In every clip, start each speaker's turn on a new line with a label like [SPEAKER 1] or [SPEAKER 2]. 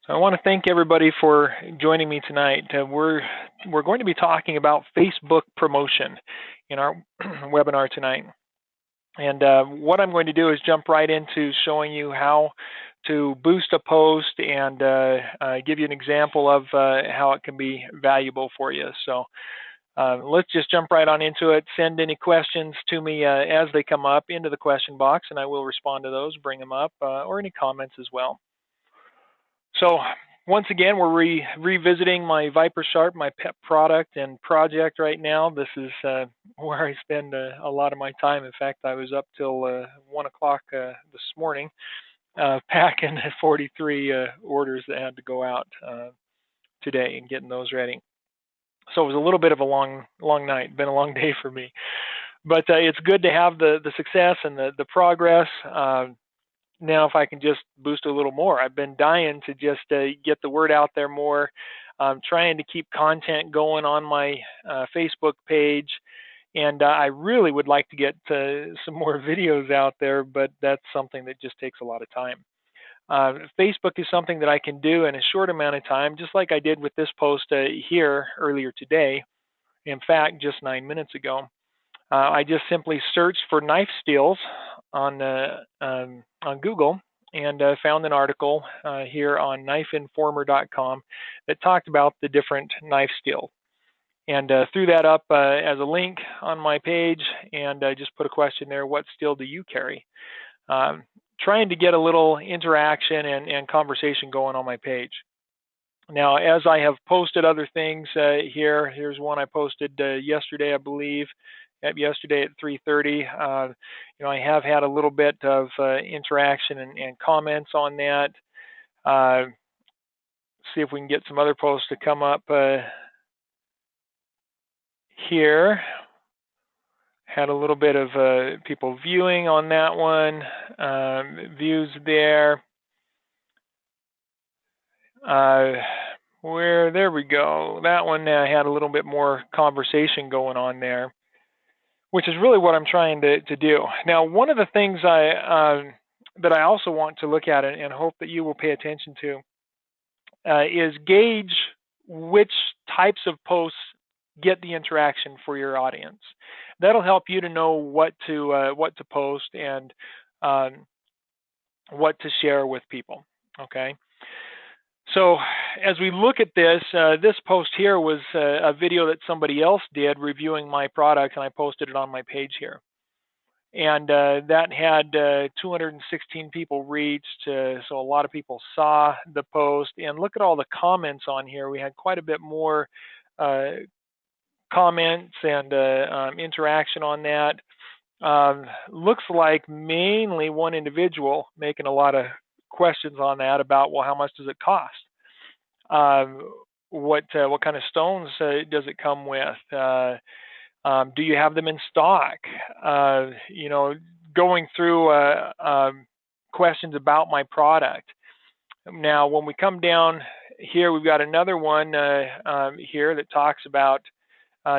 [SPEAKER 1] So I want to thank everybody for joining me tonight. We're going to be talking about Facebook promotion in our webinar tonight. And what I'm going to do is jump right into showing you how to boost a post and give you an example of how it can be valuable for you. So let's just jump right on into it. Send any questions to me as they come up into the question box, and I will respond to those, bring them up, or any comments as well. So once again, we're revisiting my ViperSharp, my pet product and project right now. This is where I spend a lot of my time. In fact, I was up till 1 o'clock this morning packing 43 orders that had to go out today and getting those ready. So it was a little bit of a long night, been a long day for me. But it's good to have the success and the progress. Now, if I can just boost a little more, I've been dying to just get the word out there more. I'm trying to keep content going on my Facebook page, and I really would like to get some more videos out there, but that's something that just takes a lot of time. Facebook is something that I can do in a short amount of time, just like I did with this post here earlier today. In fact, just 9 minutes ago. I just simply searched for knife steals on Google and found an article here on knifeinformer.com that talked about the different knife steals. And threw that up as a link on my page and just put a question there, what steel do you carry? Trying to get a little interaction and conversation going on my page. Now, as I have posted other things here's one I posted yesterday, I believe, yesterday at 3:30. I have had a little bit of interaction and comments on that. See if we can get some other posts to come up here. Had a little bit of people viewing on that one, views there. There we go. That one had a little bit more conversation going on there, which is really what I'm trying to do. Now, one of the things that I also want to look at and hope that you will pay attention to is gauge which types of posts get the interaction for your audience. That'll help you to know what to post and what to share with people. Okay. So as we look at this, this post here was a video that somebody else did reviewing my product, and I posted it on my page here. And that had 216 people reached, so a lot of people saw the post. And look at all the comments on here. We had quite a bit more comments and interaction on that. Looks like mainly one individual making a lot of questions on that about, well, how much does it cost? What kind of stones does it come with? Do you have them in stock? Going through questions about my product. Now, when we come down here, we've got another one here that talks about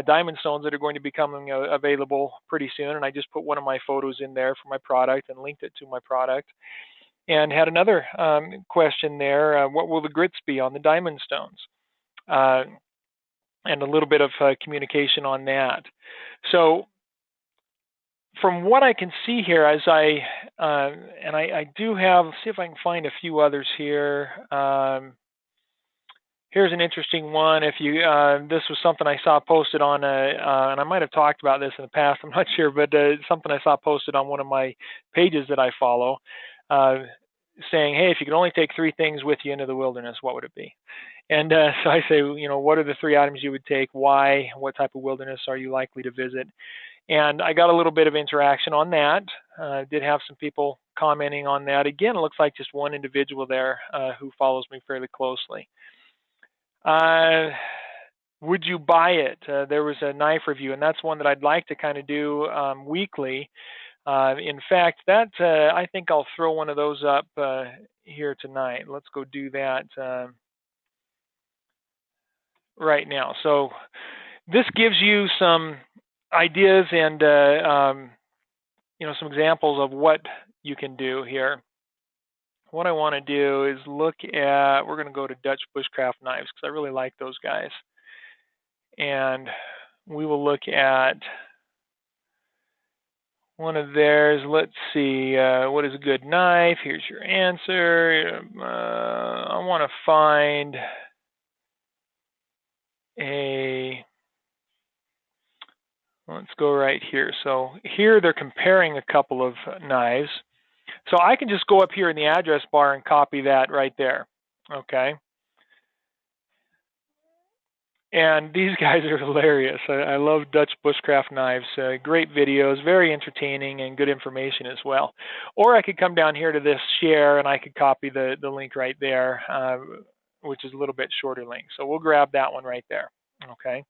[SPEAKER 1] diamond stones that are going to be coming available pretty soon. And I just put one of my photos in there for my product and linked it to my product. And had another question there, what will the grits be on the diamond stones? And a little bit of communication on that. So from what I can see here, as I do have, see if I can find a few others here. Here's an interesting one. If you, this was something I saw posted on, and I might have talked about this in the past, I'm not sure, but something I saw posted on one of my pages that I follow, saying, hey, if you could only take 3 things with you into the wilderness, what would it be? And so I say, what are the 3 items you would take? Why? What type of wilderness are you likely to visit? And I got a little bit of interaction on that. Did have some people commenting on that. Again, it looks like just one individual there who follows me fairly closely. Would you buy it? There was a knife review, and that's one that I'd like to kind of do weekly. In fact, that I think I'll throw one of those up here tonight. Let's go do that right now. So this gives you some ideas and some examples of what you can do here what I want to do is look at, we're going to go to Dutch Bushcraft Knives because I really like those guys. And we will look at one of theirs. Let's see, what is a good knife? Here's your answer. I want to find let's go right here. So here they're comparing a couple of knives. So I can just go up here in the address bar and copy that right there. Okay. And these guys are hilarious. I love Dutch Bushcraft Knives. Great videos, very entertaining, and good information as well. Or I could come down here to this share, and I could copy the link right there, which is a little bit shorter link. So we'll grab that one right there. Okay.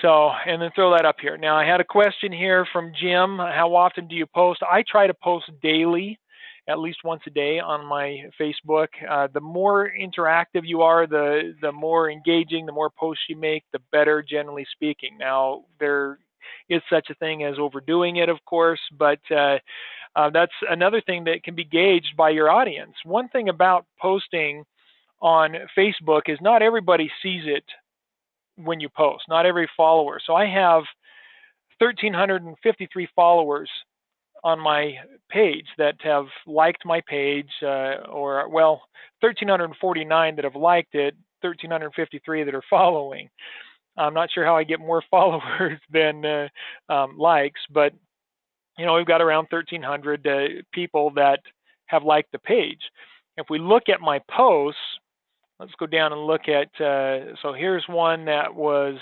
[SPEAKER 1] So, and then throw that up here. Now, I had a question here from Jim. How often do you post? I try to post daily, at least once a day on my Facebook. The more interactive you are, the more engaging, the more posts you make, the better, generally speaking. Now, there is such a thing as overdoing it, of course, but that's another thing that can be gauged by your audience. One thing about posting on Facebook is not everybody sees it when you post, not every follower. So I have 1,353 followers on my page that have liked my page, or well, 1,349 that have liked it, 1,353 that are following. I'm not sure how I get more followers than likes, but you know, we've got around 1,300 people that have liked the page. If we look at my posts, let's go down and look at, so here's one that was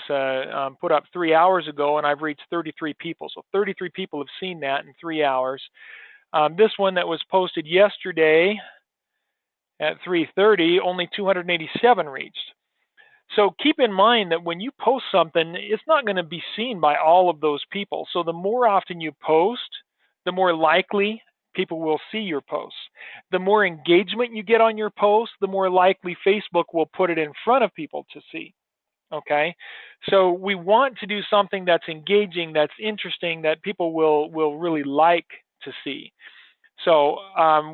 [SPEAKER 1] put up 3 hours ago, and I've reached 33 people. So 33 people have seen that in 3 hours. This one that was posted yesterday at 3:30, only 287 reached. So keep in mind that when you post something, it's not going to be seen by all of those people. So the more often you post, the more likely people will see your posts. The more engagement you get on your posts, the more likely Facebook will put it in front of people to see. Okay, so we want to do something that's engaging, that's interesting, that people will really like to see. So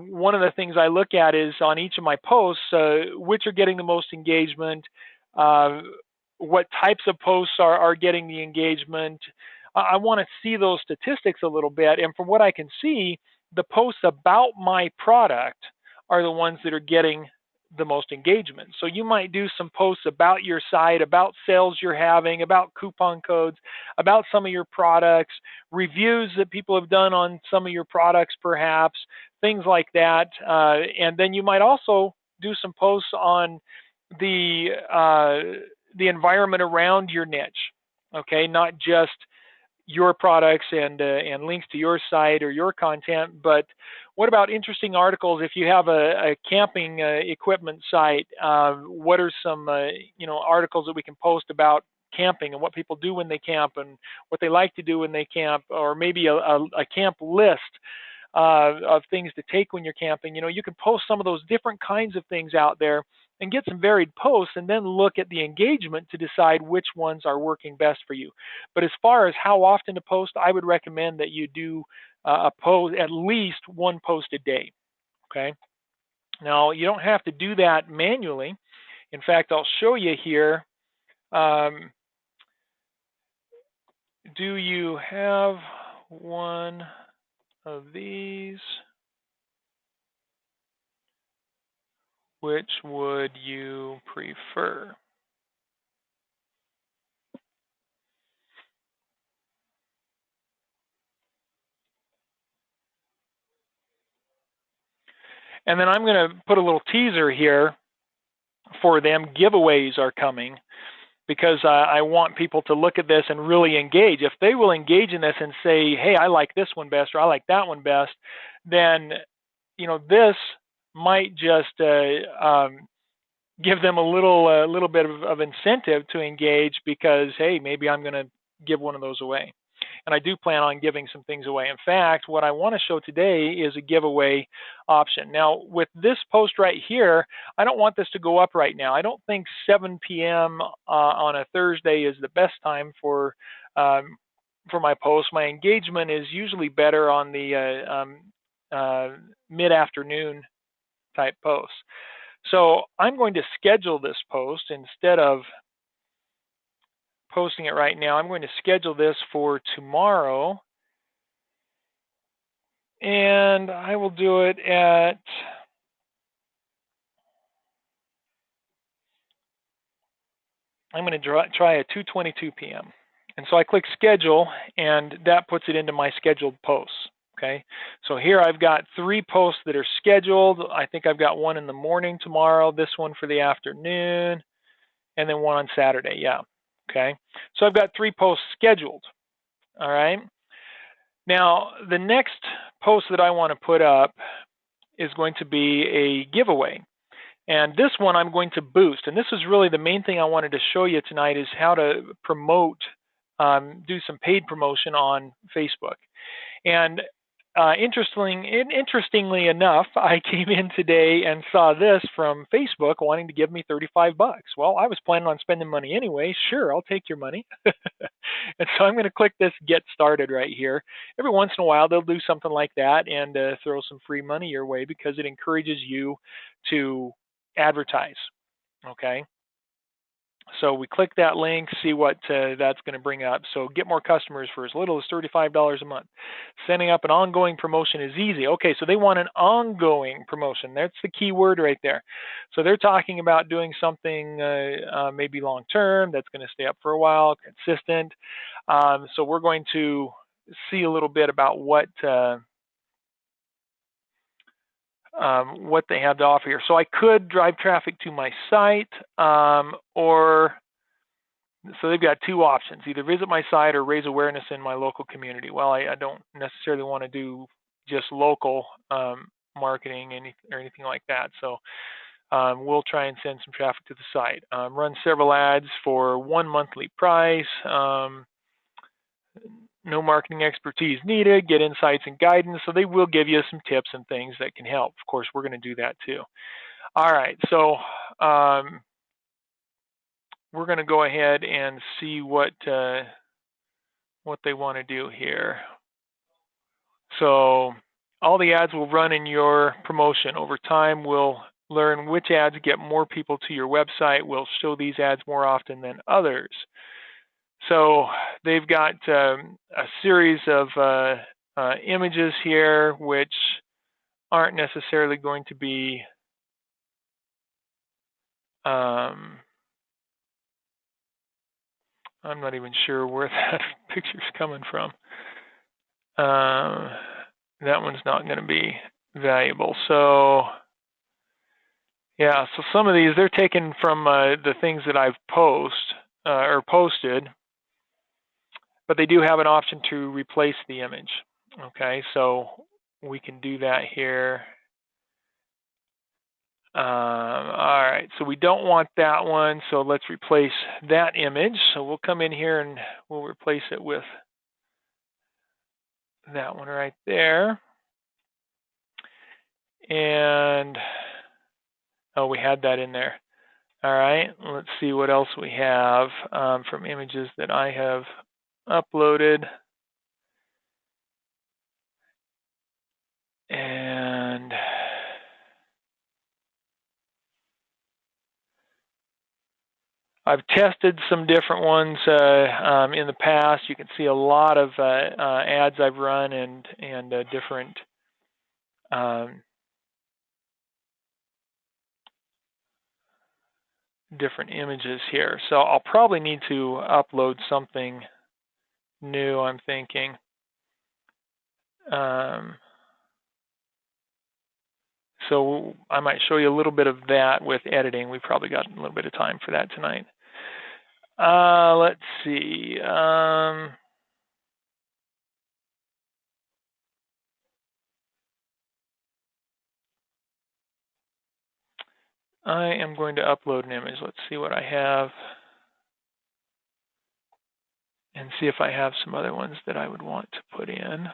[SPEAKER 1] one of the things I look at is on each of my posts, which are getting the most engagement, what types of posts are getting the engagement. I want to see those statistics a little bit, and from what I can see, the posts about my product are the ones that are getting the most engagement. So you might do some posts about your site, about sales you're having, about coupon codes, about some of your products, reviews that people have done on some of your products perhaps, things like that. And then you might also do some posts on the environment around your niche, okay? Not just your products and links to your site or your content, but what about interesting articles? If you have a camping equipment site, what are some articles that we can post about camping and what people do when they camp and what they like to do when they camp, or maybe a camp list of things to take when you're camping. You know, you can post some of those different kinds of things out there and get some varied posts, and then look at the engagement to decide which ones are working best for you. But as far as how often to post, I would recommend that you do a post, at least one post a day. Okay. Now you don't have to do that manually. In fact, I'll show you here. Do you have one of these? Which would you prefer? And then I'm going to put a little teaser here for them. Giveaways are coming because I want people to look at this and really engage. If they will engage in this and say, hey, I like this one best or I like that one best, then this might just give them a little bit of incentive to engage because, hey, maybe I'm going to give one of those away. And I do plan on giving some things away. In fact, what I want to show today is a giveaway option. Now, with this post right here, I don't want this to go up right now. I don't think 7 p.m. On a Thursday is the best time for my post. My engagement is usually better on the mid-afternoon type posts. So I'm going to schedule this post instead of posting it right now. I'm going to schedule this for tomorrow, and I will do it at I'm going to try at 2:22 p.m. And so I click schedule, and that puts it into my scheduled posts. Okay, so here I've got 3 posts that are scheduled. I think I've got one in the morning tomorrow, this one for the afternoon, and then one on Saturday. Yeah. Okay, so I've got 3 posts scheduled. All right. Now, the next post that I want to put up is going to be a giveaway. And this one I'm going to boost. And this is really the main thing I wanted to show you tonight is how to promote, do some paid promotion on Facebook. And interestingly enough, I came in today and saw this from Facebook wanting to give me $35. Well, I was planning on spending money anyway. Sure, I'll take your money. And so I'm going to click this Get Started right here. Every once in a while, they'll do something like that and throw some free money your way because it encourages you to advertise. Okay. So we click that link, see what that's going to bring up. So get more customers for as little as $35 a month. Setting up an ongoing promotion is easy. Okay, so they want an ongoing promotion. That's the key word right there. So they're talking about doing something maybe long term that's going to stay up for a while, consistent. So we're going to see a little bit about what they have to offer here. So I could drive traffic to my site, or so they've got 2 options: either visit my site or raise awareness in my local community. Well, I don't necessarily want to do just local marketing or anything like that. So we'll try and send some traffic to the site. Run several ads for 1 monthly price. No marketing expertise needed. Get insights and guidance. So they will give you some tips and things that can help. Of course, we're going to do that too. All right, so we're going to go ahead and see what they want to do here. So all the ads will run in your promotion. Over time, we'll learn which ads get more people to your website. We'll show these ads more often than others. So they've got a series of images here which aren't necessarily going to be I'm not even sure where that picture's coming from. That one's not going to be valuable. So yeah, so some of these, they're taken from the things that I've posted, but they do have an option to replace the image. Okay, so we can do that here. All right, so we don't want that one, so let's replace that image. So we'll come in here and we'll replace it with that one right there. And oh, we had that in there. All right, let's see what else we have from images that I have uploaded. And I've tested some different ones in the past. You can see a lot of ads I've run and different different images here. So I'll probably need to upload something new, I'm thinking. So I might show you a little bit of that with editing. We've probably got a little bit of time for that tonight. Let's see. I am going to upload an image. Let's see what I have and see if I have some other ones that I would want to put in.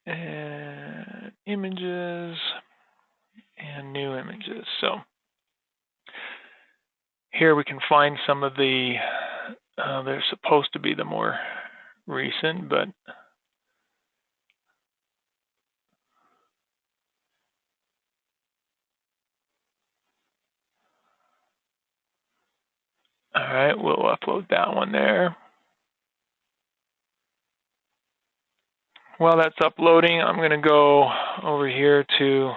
[SPEAKER 1] And images and new images. So here we can find some of the, they're supposed to be the more recent, but all right, we'll upload that one there. While that's uploading, I'm going to go over here to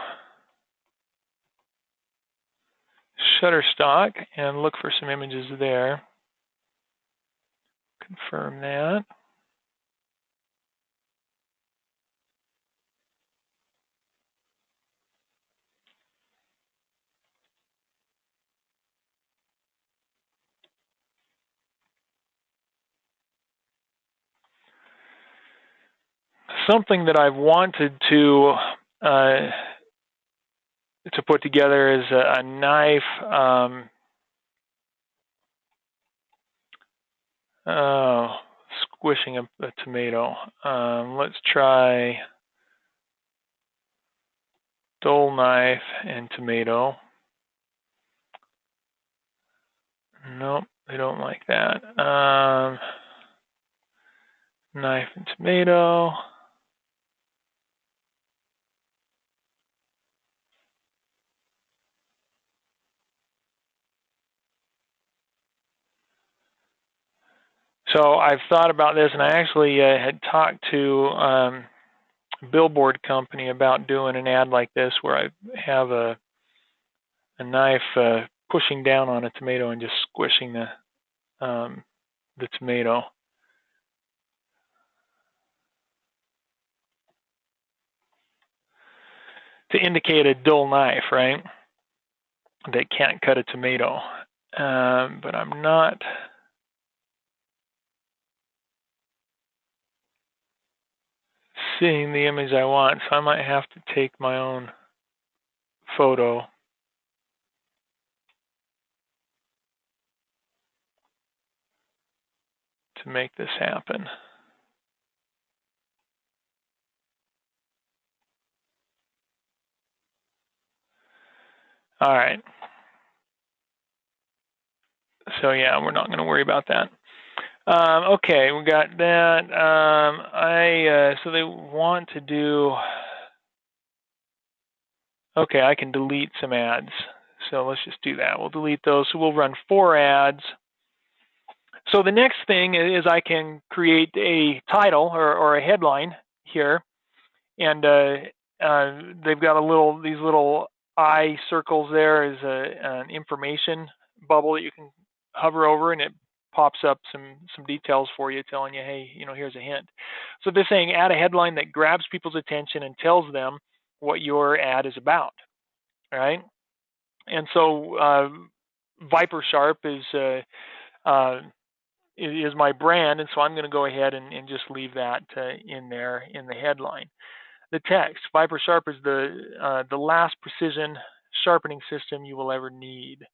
[SPEAKER 1] Shutterstock and look for some images there. Confirm that. Something that I've wanted to put together is a knife. Squishing a tomato. Let's try dull knife and tomato. Nope, they don't like that. Knife and tomato. So I've thought about this, and I actually had talked to a billboard company about doing an ad like this, where I have a knife pushing down on a tomato and just squishing the tomato. To indicate a dull knife, right? That can't cut a tomato. But I'm not seeing the image I want, so I might have to take my own photo. To make this happen. All right. So yeah, we're not going to worry about that. Okay, we got that. So they want to do. Okay, I can delete some ads. So let's just do that. We'll delete those. So we'll run 4 ads. So the next thing is I can create a title or a headline here, and they've got these little eye circles there is an information bubble that you can hover over, and it pops up some details for you, telling you, hey, here's a hint. So they're saying add a headline that grabs people's attention and tells them what your ad is about, right? And so Viper Sharp is my brand, and so I'm going to go ahead and just leave that in there in the headline. The text: Viper Sharp is the last precision sharpening system you will ever need.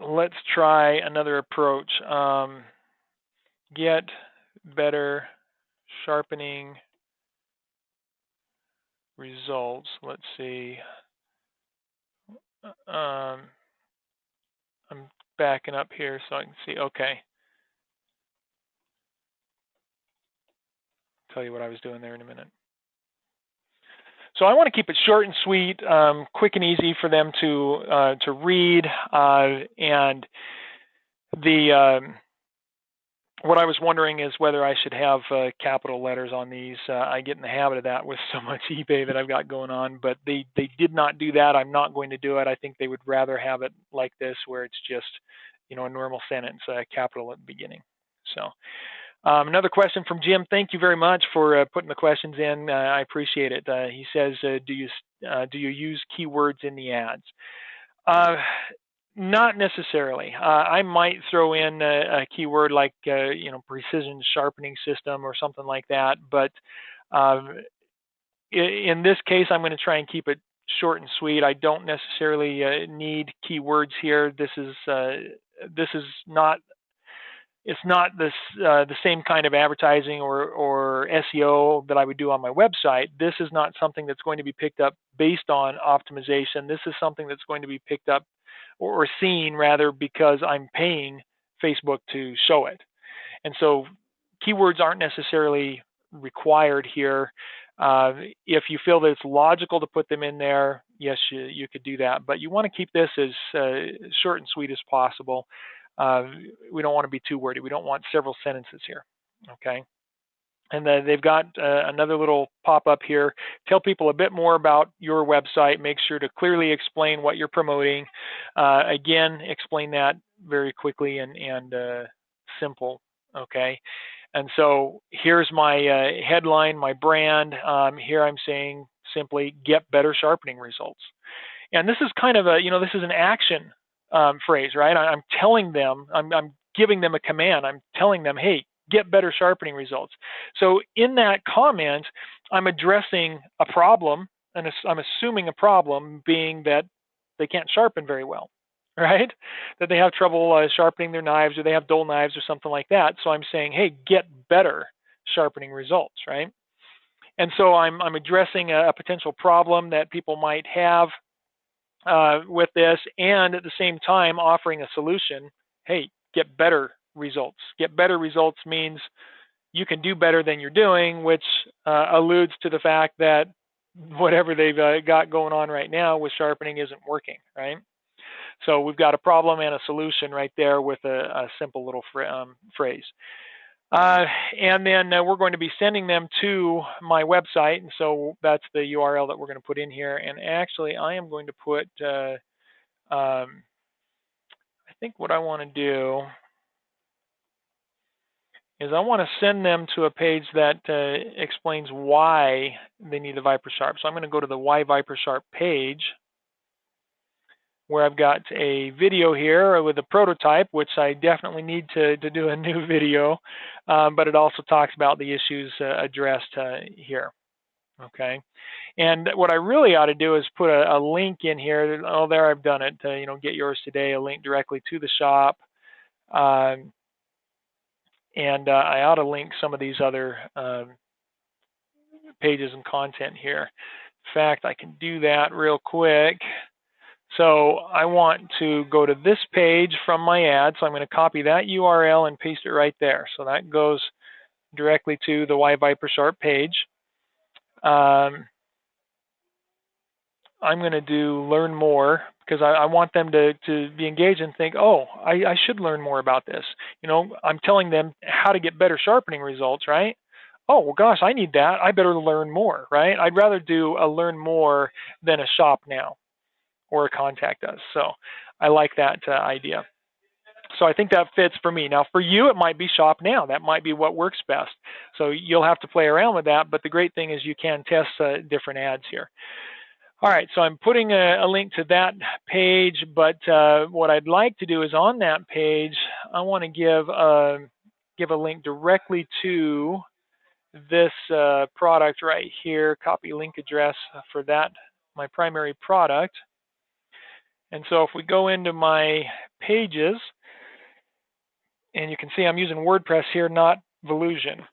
[SPEAKER 1] Let's try another approach. Get better sharpening results. Let's see. I'm backing up here so I can see. Okay. I'll tell you what I was doing there in a minute. So I want to keep it short and sweet, quick and easy for them to read. And what I was wondering is whether I should have capital letters on these. I get in the habit of that with so much eBay that I've got going on, but they did not do that. I'm not going to do it. I think they would rather have it like this, where it's just a normal sentence, capital at the beginning. So another question from Jim. Thank you very much for putting the questions in. I appreciate it. He says, do you use keywords in the ads? Not necessarily. I might throw in a keyword like precision sharpening system or something like that, but in this case, I'm going to try and keep it short and sweet. I don't necessarily need keywords here. This is not. it's not the same kind of advertising or SEO that I would do on my website. This is not something that's going to be picked up based on optimization. This is something that's going to be picked up or seen rather because I'm paying Facebook to show it. And so keywords aren't necessarily required here. If you feel that it's logical to put them in there, yes, you could do that. But you want to keep this as short and sweet as possible. We don't want to be too wordy. We don't want several sentences here. Okay. And then they've got another little pop-up here. Tell people a bit more about your website. Make sure to clearly explain what you're promoting. Again, explain that very quickly and simple. Okay. And so here's my headline, my brand. Here I'm saying simply get better sharpening results. And this is kind of a, this is an action phrase, right? I'm telling them, I'm giving them a command. I'm telling them, hey, get better sharpening results. So in that comment, I'm addressing a problem, and I'm assuming a problem being that they can't sharpen very well, right? That they have trouble sharpening their knives, or they have dull knives or something like that. So I'm saying, hey, get better sharpening results, right? And so I'm addressing a potential problem that people might have with this, and at the same time offering a solution. Hey, get better results. Get better results means you can do better than you're doing, which alludes to the fact that whatever they've got going on right now with sharpening isn't working, right? So we've got a problem and a solution right there with a simple little phrase. And then we're going to be sending them to my website, and so that's the URL that we're going to put in here. And actually, I am going to put, I think what I want to do is I want to send them to a page that explains why they need the ViperSharp. So I'm going to go to the Why ViperSharp page, where I've got a video here with a prototype, which I definitely need to do a new video, but it also talks about the issues addressed here. Okay, and what I really ought to do is put a link in here. Oh, there, I've done it. Get yours today, a link directly to the shop. And I ought to link some of these other pages and content here. In fact, I can do that real quick. So I want to go to this page from my ad. So I'm going to copy that URL and paste it right there. So that goes directly to the Why ViperSharp page. I'm going to do learn more, because I want them to be engaged and think, oh, I should learn more about this. I'm telling them how to get better sharpening results, right? Oh, well, gosh, I need that. I better learn more, right? I'd rather do a learn more than a shop now or a contact us. So I like that idea. So I think that fits for me. Now, for you, it might be shop now. That might be what works best. So you'll have to play around with that. But the great thing is you can test different ads here. All right, so I'm putting a link to that page, but what I'd like to do is on that page, I want to give a link directly to this product right here, copy link address for that, my primary product. And so if we go into my pages, and you can see I'm using WordPress here, not Volusion.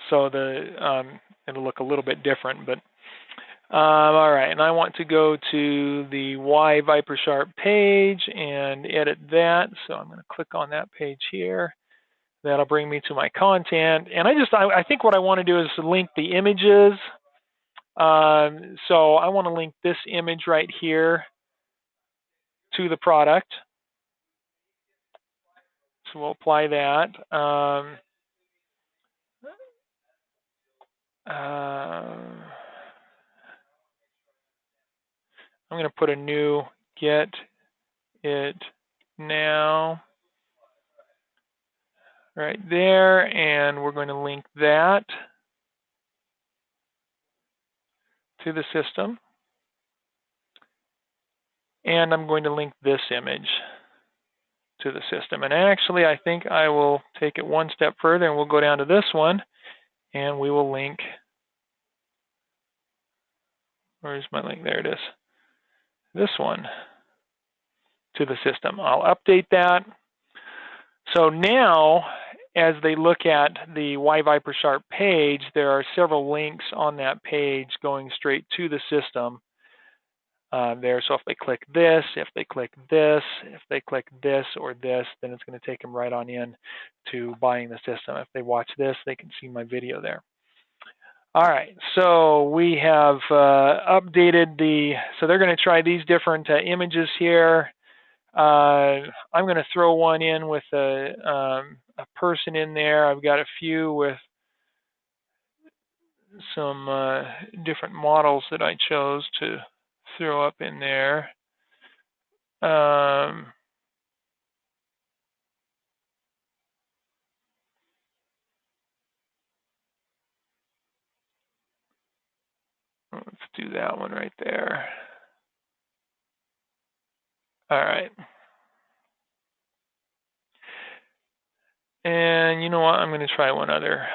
[SPEAKER 1] So it'll look a little bit different, but all right. And I want to go to the Why ViperSharp page and edit that. So I'm going to click on that page here. That'll bring me to my content. And I think what I want to do is link the images. So I want to link this image right here to the product. So we'll apply that. I'm going to put a new get it now right there, and we're going to link that to the system. And I'm going to link this image to the system. And actually, I think I will take it one step further, and we'll go down to this one, and we will link. Where's my link? There it is. This one. to the system. I'll update that. So now, as they look at the WiViperSharp page, there are several links on that page going straight to the system there. So if they click this, if they click this, if they click this or this, then it's going to take them right on in to buying the system. If they watch this, they can see my video there. All right, so we have updated so they're going to try these different images here. I'm going to throw one in with a person in there. I've got a few with some different models that I chose to throw up in there. Let's do that one right there. All right. And you know what? I'm going to try one other.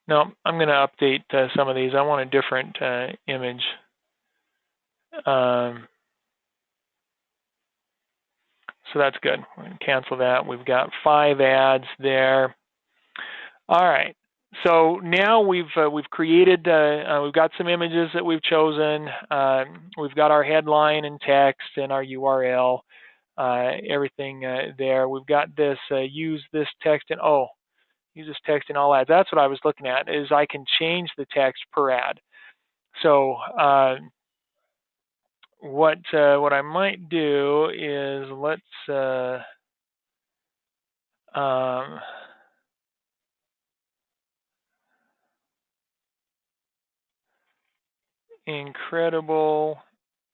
[SPEAKER 1] No, I'm going to update some of these. I want a different image. So that's good. We're going to cancel that. We've got 5 ads there. All right. So now we've created, we've got some images that we've chosen. We've got our headline and text and our URL, everything there. We've got this use this text and use this text in all ads. That's what I was looking at, is I can change the text per ad. So what I might do is let's incredible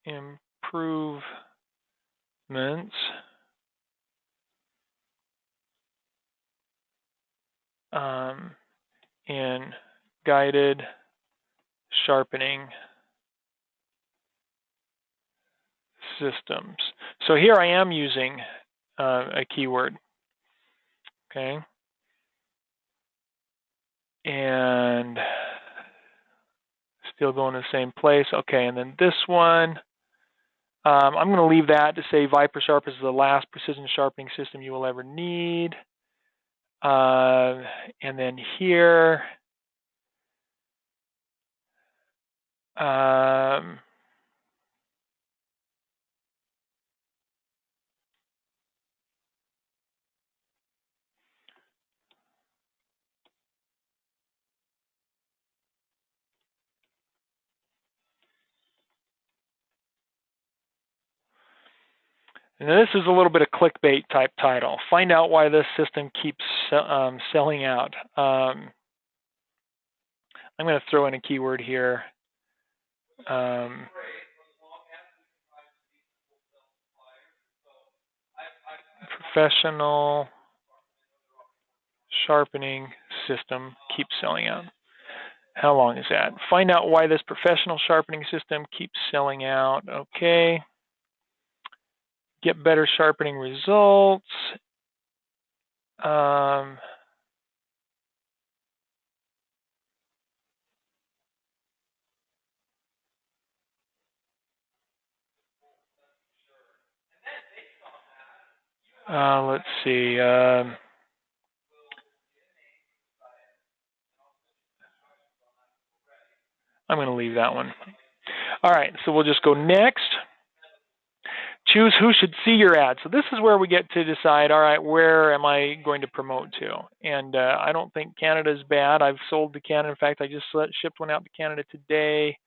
[SPEAKER 1] improvements in guided sharpening systems. So here I am using a keyword, okay? And still going to the same place. Okay, and then this one, I'm going to leave that to say ViperSharp is the last precision sharpening system you will ever need. And then here, and this is a little bit of clickbait type title. Find out why this system keeps selling out. I'm going to throw in a keyword here. Professional sharpening system keeps selling out. How long is that? Find out why this professional sharpening system keeps selling out. Okay. Get better sharpening results. Let's see. I'm going to leave that one. All right, so we'll just go next. Choose who should see your ad. So this is where we get to decide, all right, where am I going to promote to? And I don't think Canada is bad. I've sold to Canada. In fact, I just shipped one out to Canada today.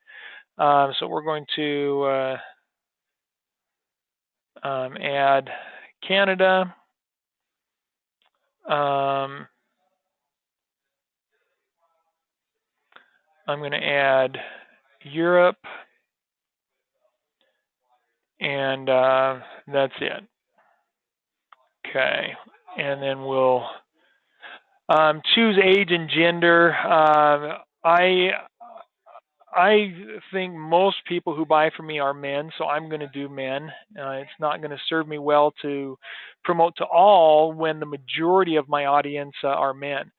[SPEAKER 1] So we're going to add Canada. I'm going to add Europe. And that's it. Okay, and then we'll choose age and gender. I think most people who buy from me are men, so I'm going to do men. It's not going to serve me well to promote to all when the majority of my audience are men.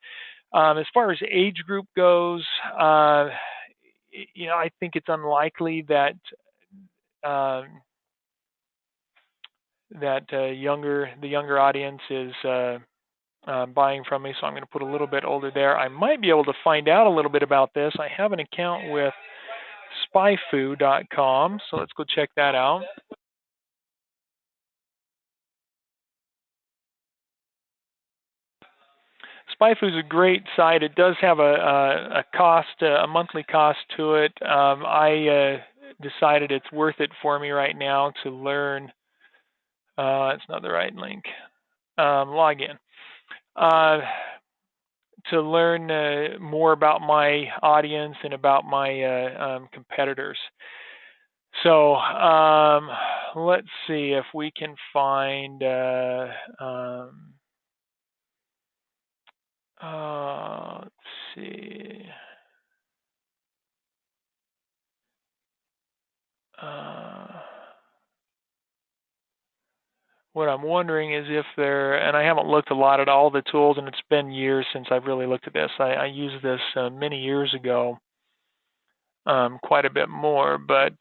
[SPEAKER 1] As far as age group goes, I think it's unlikely that um, the younger audience is buying from me, so I'm going to put a little bit older there. I might be able to find out a little bit about this. I have an account with spyfu.com, so let's go check that out. SpyFu is a great site. It does have a cost, a monthly cost to it. I decided it's worth it for me right now to learn. It's not the right link. Log in. To learn more about my audience and about my competitors. So let's see if we can find. Let's see. What I'm wondering is if there, and I haven't looked a lot at all the tools, and it's been years since I've really looked at this. I used this many years ago, quite a bit more, but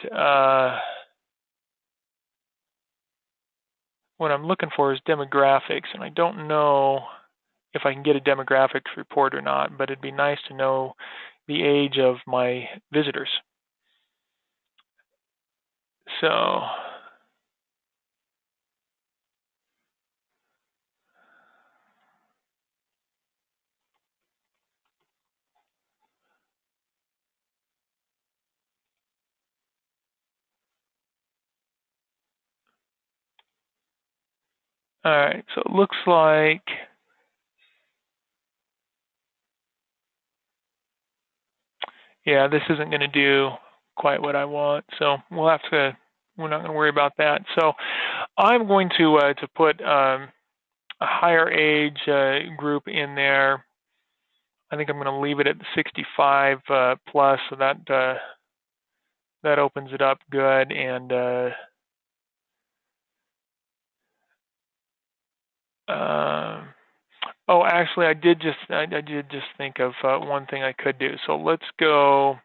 [SPEAKER 1] what I'm looking for is demographics, and I don't know if I can get a demographics report or not, but it'd be nice to know the age of my visitors. So all right, so it looks like yeah, this isn't going to do quite what I want, so we're not going to worry about that. So I'm going to put a higher age group in there. I think I'm going to leave it at 65 plus, so that opens it up good. And oh, actually, I did just think of one thing I could do. So let's go.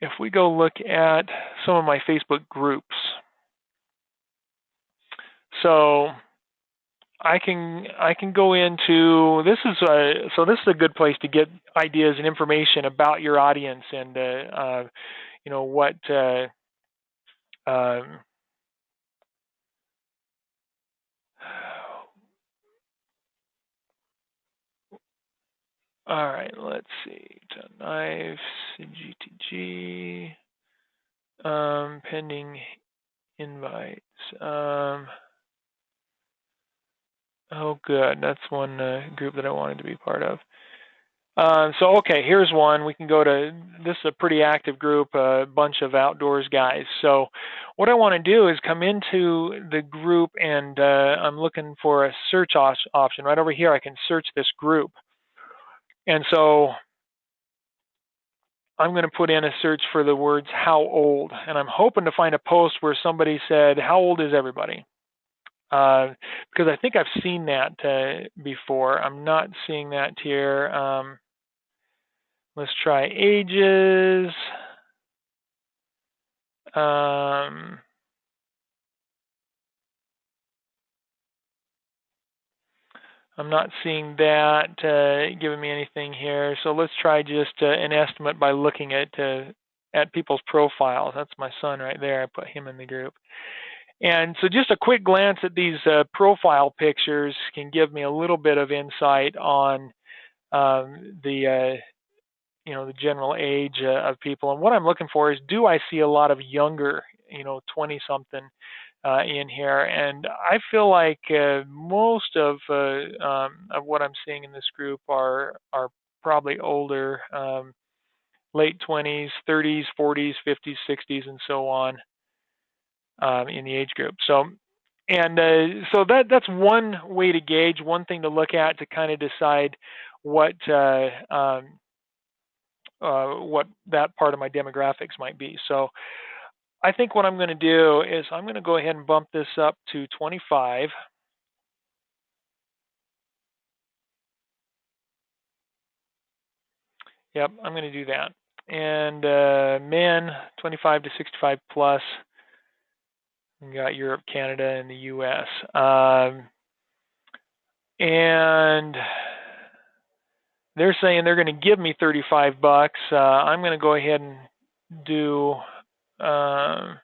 [SPEAKER 1] If we go look at some of my Facebook groups, so I can go into this is so this is a good place to get ideas and information about your audience and what all right, let's see. Knives, GTG, pending invites. Oh, good. That's one group that I wanted to be part of. So, okay, here's one. We can go to, this is a pretty active group, a bunch of outdoors guys. So what I want to do is come into the group and I'm looking for a search option. Right over here, I can search this group. And so I'm going to put in a search for the words how old. And I'm hoping to find a post where somebody said, how old is everybody? Because I think I've seen that before. I'm not seeing that here. Let's try ages. I'm not seeing that giving me anything here. So let's try just an estimate by looking at people's profiles. That's my son right there. I put him in the group. And so just a quick glance at these profile pictures can give me a little bit of insight on the general age of people. And what I'm looking for is, do I see a lot of younger, 20-something in here? And I feel like most of what I'm seeing in this group are probably older, late 20s, 30s, 40s, 50s, 60s, and so on in the age group. So that's one way to gauge, one thing to look at to kind of decide what that part of my demographics might be. So I think what I'm going to do is I'm going to go ahead and bump this up to 25. Yep, I'm going to do that. And men 25 to 65 plus. We got Europe, Canada, and the U.S. And they're saying they're going to give me $35. I'm going to go ahead and do. I'm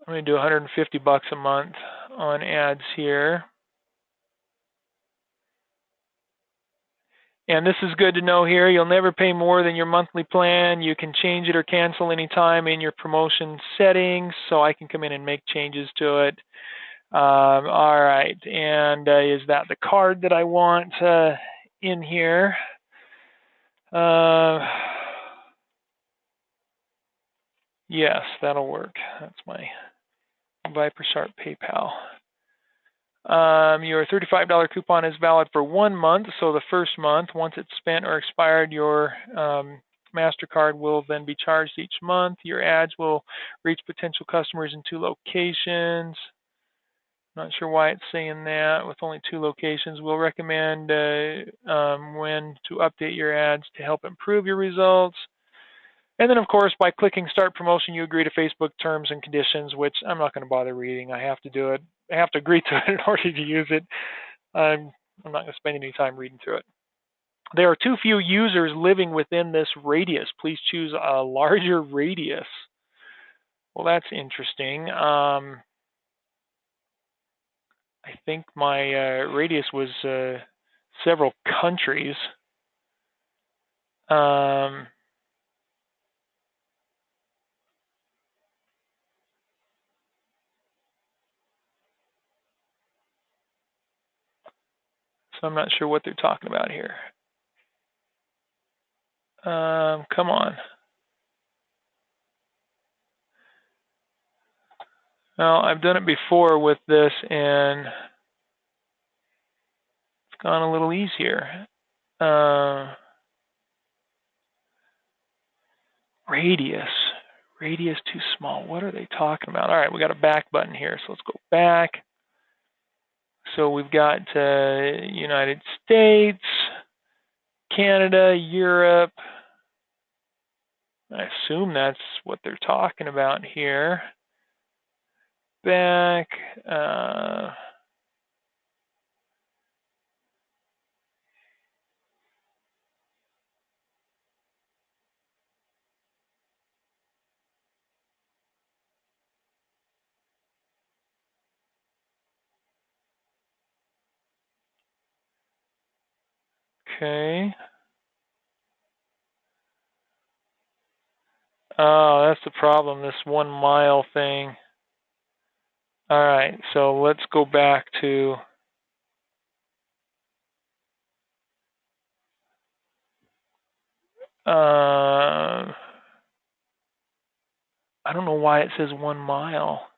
[SPEAKER 1] going to do $150 a month on ads here. And this is good to know here. You'll never pay more than your monthly plan. You can change it or cancel anytime in your promotion settings, so I can come in and make changes to it. All right, and is that the card that I want in here? Yes, that'll work. That's my ViperSharp PayPal. Your $35 coupon is valid for 1 month, so the first month, once it's spent or expired, your MasterCard will then be charged each month. Your ads will reach potential customers in 2 locations. Not sure why it's saying that with only 2 locations. We'll recommend when to update your ads to help improve your results. And then, of course, by clicking Start Promotion, you agree to Facebook terms and conditions, which I'm not going to bother reading. I have to do it. I have to agree to it in order to use it. I'm not going to spend any time reading through it. There are too few users living within this radius. Please choose a larger radius. Well, that's interesting. I think my radius was several countries. So I'm not sure what they're talking about here. Come on. Well, I've done it before with this, and it's gone a little easier. Radius too small. What are they talking about? All right, we got a back button here, so let's go back. So we've got United States, Canada, Europe. I assume that's what they're talking about here. Back. Okay. Oh, that's the problem, this 1 mile thing. All right, so let's go back to I don't know why it says 1 mile.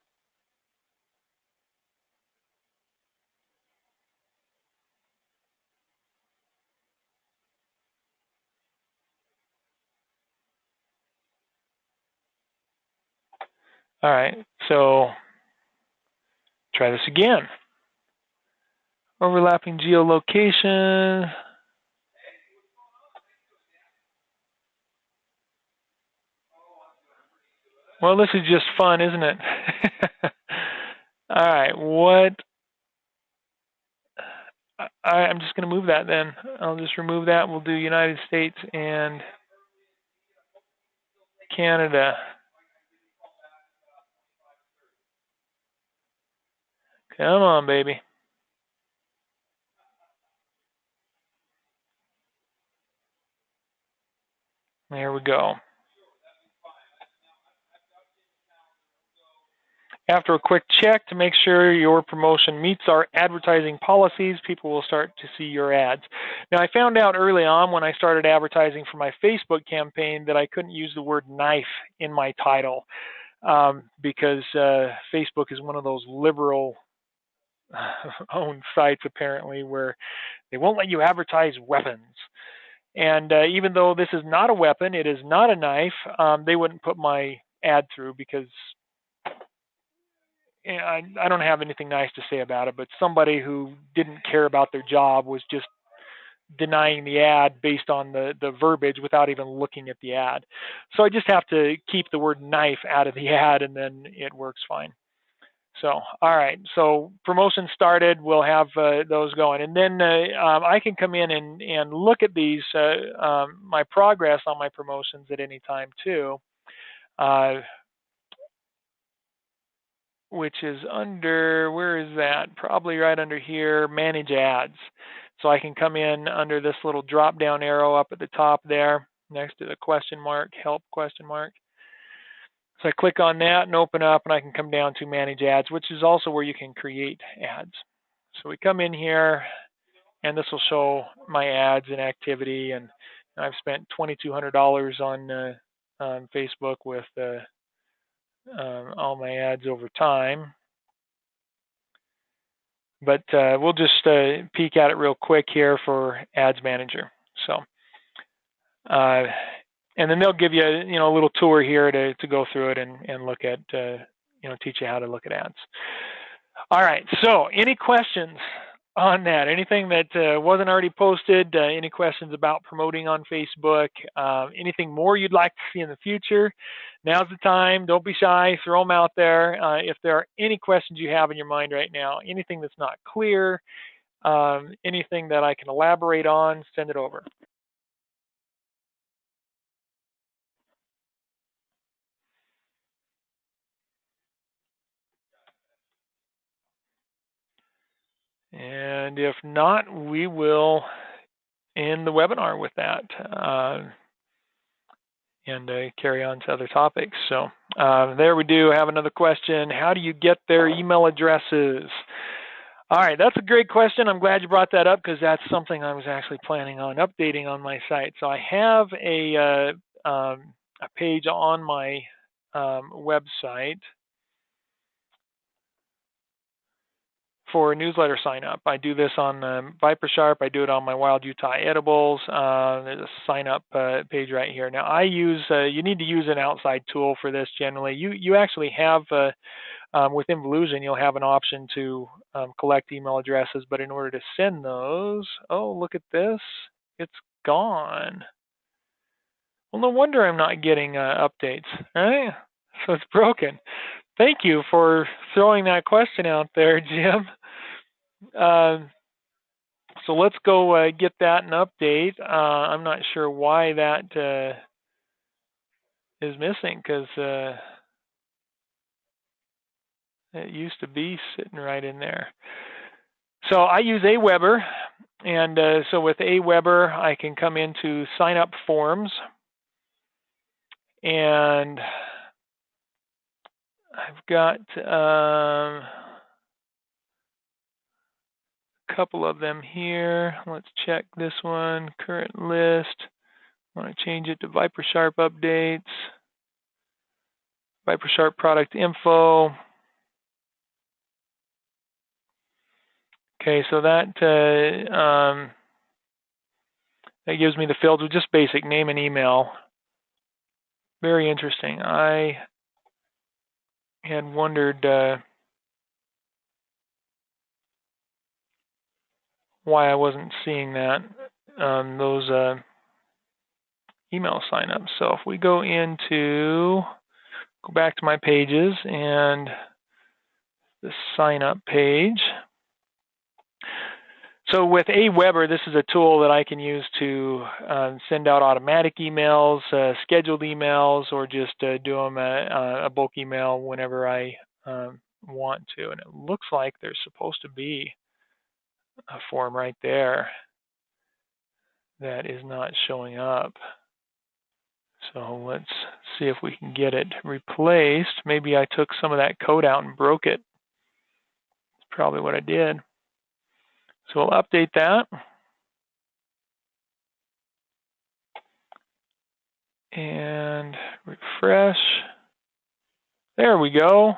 [SPEAKER 1] All right, so try this again. Overlapping geolocation. Well, this is just fun, isn't it? All right, what? I'm just going to move that then. I'll just remove that. We'll do United States and Canada. Come on, baby. There we go. After a quick check to make sure your promotion meets our advertising policies, people will start to see your ads. Now, I found out early on when I started advertising for my Facebook campaign that I couldn't use the word knife in my title because Facebook is one of those liberal owned sites apparently where they won't let you advertise weapons. And even though this is not a weapon, it is not a knife, they wouldn't put my ad through because I don't have anything nice to say about it, but somebody who didn't care about their job was just denying the ad based on the verbiage without even looking at the ad. So I just have to keep the word knife out of the ad, and then it works fine. So, all right. So promotion started. We'll have those going, and then I can come in and look at these my progress on my promotions at any time too, which is under, where is that? Probably right under here, manage ads. So I can come in under this little drop down arrow up at the top there, next to the question mark, help question mark. So I click on that and open up, and I can come down to manage ads, which is also where you can create ads. So we come in here, and this will show my ads and activity, and I've spent $2,200 on Facebook with all my ads over time. But we'll just peek at it real quick here for Ads Manager. So, and then they'll give you, a little tour here to go through it and look at, teach you how to look at ads. All right. So, any questions on that? Anything that wasn't already posted? Any questions about promoting on Facebook? Anything more you'd like to see in the future? Now's the time. Don't be shy. Throw them out there. If there are any questions you have in your mind right now, anything that's not clear, anything that I can elaborate on, send it over. And if not, we will end the webinar with that and carry on to other topics. So there we do have another question. How do you get their email addresses? All right, that's a great question. I'm glad you brought that up because that's something I was actually planning on updating on my site. So I have a page on my website for newsletter sign up. I do this on ViperSharp. I do it on my Wild Utah Edibles. There's a sign up page right here. Now I use, you need to use an outside tool for this generally. You actually have, with Involution, you'll have an option to collect email addresses, but in order to send those, oh, look at this, it's gone. Well, no wonder I'm not getting updates, right? So it's broken. Thank you for throwing that question out there, Jim. So let's go get that and update. I'm not sure why that is missing because it used to be sitting right in there. So I use Aweber, and so with Aweber, I can come into sign up forms, and I've got a couple of them here. Let's check this one, current list. I want to change it to ViperSharp updates, ViperSharp product info. Okay, so that gives me the fields with just basic name and email. Very interesting. I had wondered why I wasn't seeing that, those email signups. So if we go back to my pages and the sign up page. So with Aweber, this is a tool that I can use to send out automatic emails, scheduled emails, or just do them a bulk email whenever I want to. And it looks like there's supposed to be a form right there that is not showing up. So let's see if we can get it replaced. Maybe I took some of that code out and broke it. That's probably what I did. So we'll update that. And refresh. There we go.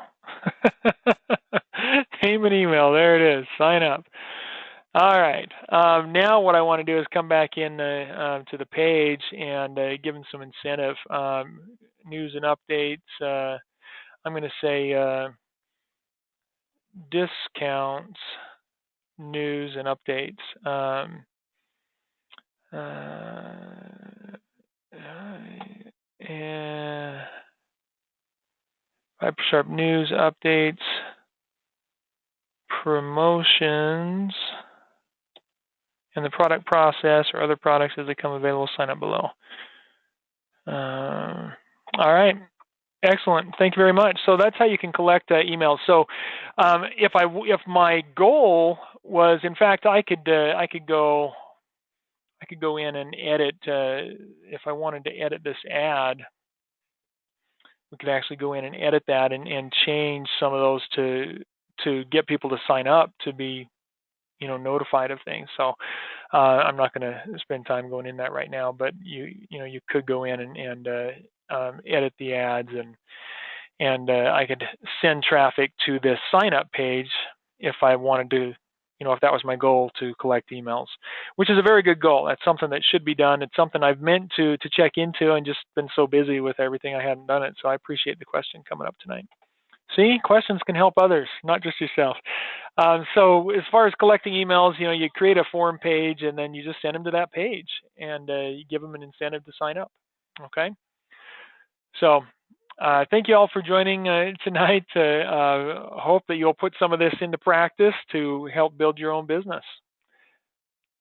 [SPEAKER 1] Name and email. There it is. Sign up. All right. Now what I want to do is come back in to the page and give them some incentive. News and updates. I'm going to say discounts, news and updates. And Sharp news updates, promotions, and the product process or other products as they come available. Sign up below. All right. Excellent. Thank you very much. So that's how you can collect emails. So if my goal was, in fact, I could go in and edit if I wanted to edit this ad. We could actually go in and edit that and change some of those to get people to sign up to be notified of things. So I'm not going to spend time going in that right now, but you could go in and edit the ads and I could send traffic to this sign up page if I wanted to, if that was my goal, to collect emails, which is a very good goal. That's something that should be done. It's something I've meant to check into and just been so busy with everything I hadn't done it. So I appreciate the question coming up tonight. See, questions can help others, not just yourself. So as far as collecting emails, you create a form page and then you just send them to that page and you give them an incentive to sign up. Okay. So thank you all for joining tonight. Hope that you'll put some of this into practice to help build your own business.